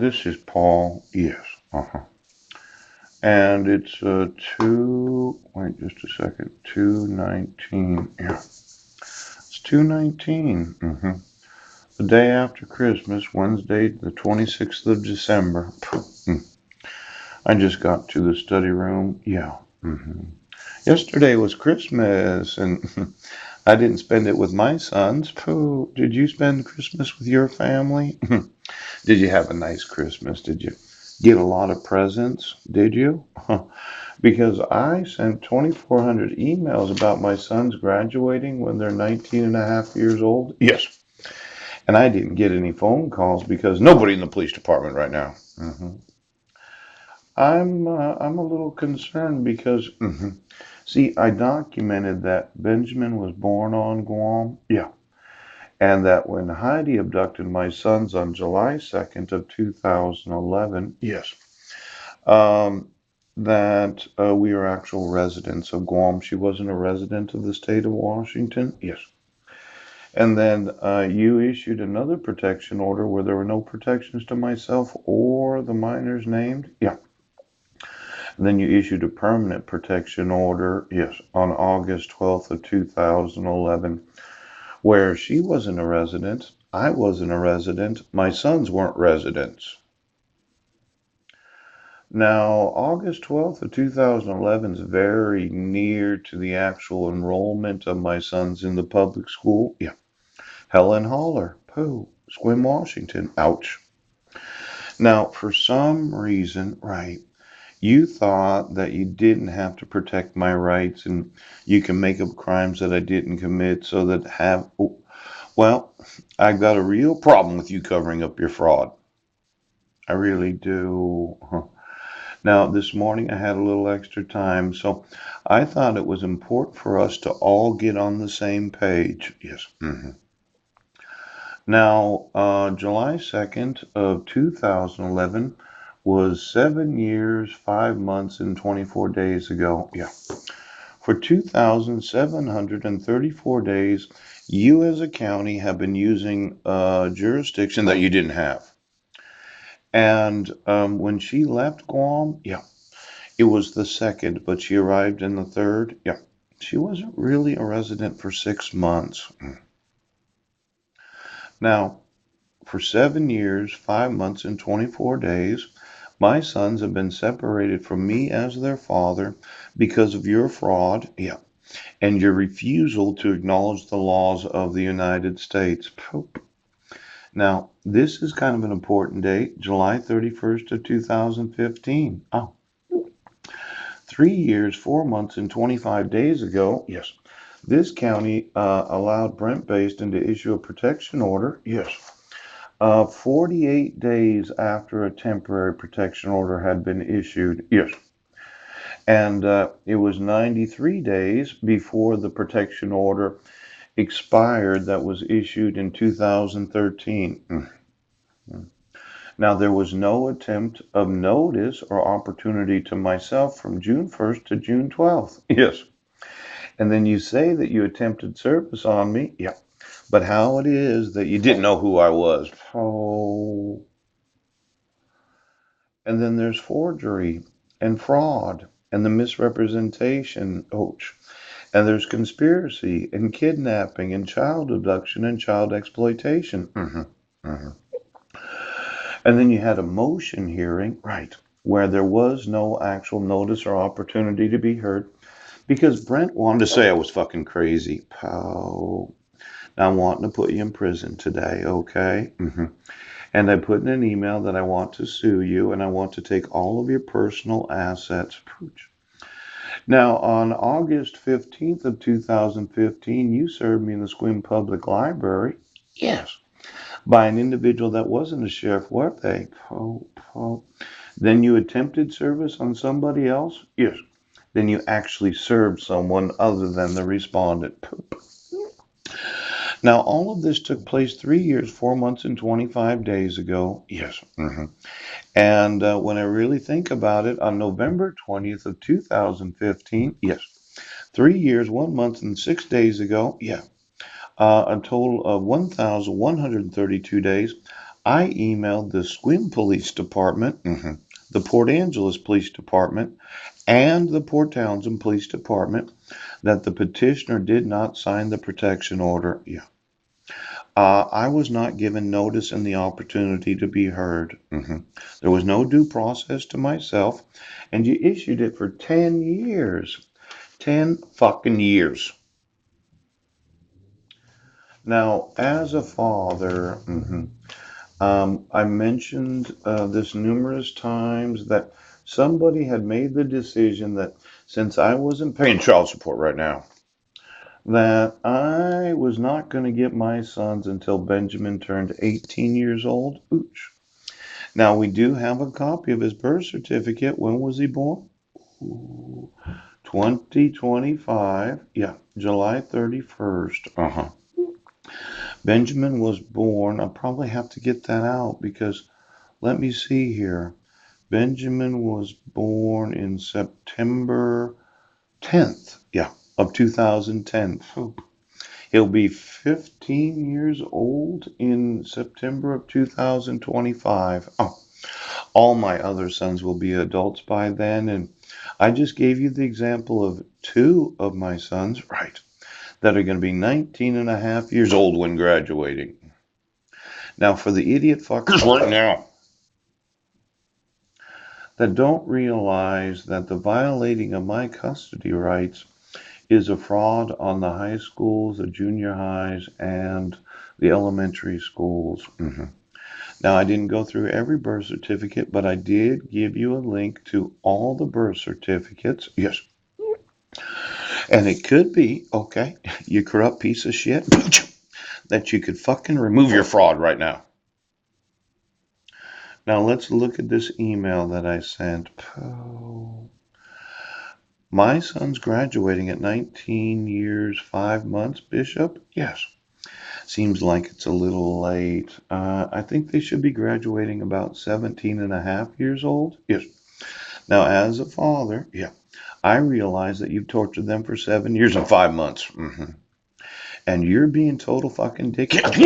this is Paul. Yes. And it's wait just a second, 219. Yeah, it's 219. The day after Christmas, Wednesday, the 26th of December. I just got to the study room. Yeah. Yesterday was Christmas, and I didn't spend it with my sons. Pooh. Did you spend Christmas with your family? Did you have a nice Christmas? Did you get a lot of presents? Did you? Because I sent 2,400 emails about my sons graduating when they're 19 and a half years old. Yes. And I didn't get any phone calls because nobody in the police department right now. I'm a little concerned because see, I documented that Benjamin was born on Guam. Yeah. And that when Heidi abducted my sons on July 2nd of 2011, yes, um, that we are actual residents of Guam. She wasn't a resident of the state of Washington. Yes. And then you issued another protection order where there were no protections to myself or the minors named. Yeah. And then you issued a permanent protection order, yes, on August 12th of 2011, where she wasn't a resident, I wasn't a resident, my sons weren't residents. Now, August 12th of 2011 is very near to the actual enrollment of my sons in the public school. Yeah. Helen Holler, Pooh, Squim, Washington. Ouch. Now, for some reason, right, you thought that you didn't have to protect my rights and you can make up crimes that I didn't commit so that have. Oh, well, I've got a real problem with you covering up your fraud. I really do. Now, this morning I had a little extra time, so I thought it was important for us to all get on the same page. Yes. Now, July 2nd of 2011 was 7 years, 5 months, and 24 days ago. Yeah. For 2,734 days, you as a county have been using a jurisdiction that you didn't have. And when she left Guam, yeah, it was the second, but she arrived in the third. Yeah, she wasn't really a resident for 6 months. Now, for 7 years, 5 months, and 24 days, my sons have been separated from me as their father because of your fraud, yeah, and your refusal to acknowledge the laws of the United States. Now, this is kind of an important date, July 31st of 2015. Oh, 3 years, 4 months, and 25 days ago, yes, this county allowed Brent Baston to issue a protection order, yes, 48 days after a temporary protection order had been issued, yes. And it was 93 days before the protection order expired that was issued in 2013. Now, there was no attempt of notice or opportunity to myself from June 1st to June 12th. Yes. And then you say that you attempted service on me. Yeah. But how it is that you didn't know who I was. Oh. And then there's forgery and fraud and the misrepresentation. Ouch. And there's conspiracy and kidnapping and child abduction and child exploitation. And then you had a motion hearing, right, where there was no actual notice or opportunity to be heard because Brent wanted to say I was fucking crazy. Pow. Now I'm wanting to put you in prison today, okay? And I put in an email that I want to sue you and I want to take all of your personal assets. Pooch. Now, on August 15th of 2015, you served me in the Squim Public Library. Yes. By an individual that wasn't a sheriff, were they? Then you attempted service on somebody else? Yes. Then you actually served someone other than the respondent. Now, all of this took place 3 years, 4 months, and 25 days ago. Yes. And when I really think about it, on November 20th of 2015, yes, 3 years, 1 month, and 6 days ago, yeah, a total of 1,132 days, I emailed the Sequim Police Department, the Port Angeles Police Department, and the Port Townsend Police Department that the petitioner did not sign the protection order. Yeah. I was not given notice and the opportunity to be heard. There was no due process to myself, and you issued it for 10 years. 10 fucking years. Now, as a father, I mentioned this numerous times that somebody had made the decision that since I wasn't paying child support right now, that I was not going to get my sons until Benjamin turned 18 years old. Ooch. Now, we do have a copy of his birth certificate. When was he born? Ooh, 2025. Yeah, July 31st. Benjamin was born. I'll probably have to get that out because let me see here. Benjamin was born in September 10th, of 2010. He'll be 15 years old in September of 2025. All my other sons will be adults by then, and I just gave you the example of two of my sons, right, that are going to be 19 and a half years old when graduating. Now, for the idiot fuckers right now that don't realize that the violating of my custody rights is a fraud on the high schools, the junior highs, and the elementary schools. Now, I didn't go through every birth certificate, but I did give you a link to all the birth certificates. Yes. And it could be, okay, you corrupt piece of shit, that you could fucking remove your fraud right now. Now, let's look at this email that I sent. My son's graduating at 19 years, 5 months, Bishop? Yes. Seems like it's a little late. I think they should be graduating about 17 and a half years old. Yes. Now, as a father, I realize that you've tortured them for 7 years and 5 months. And you're being total fucking dickhead.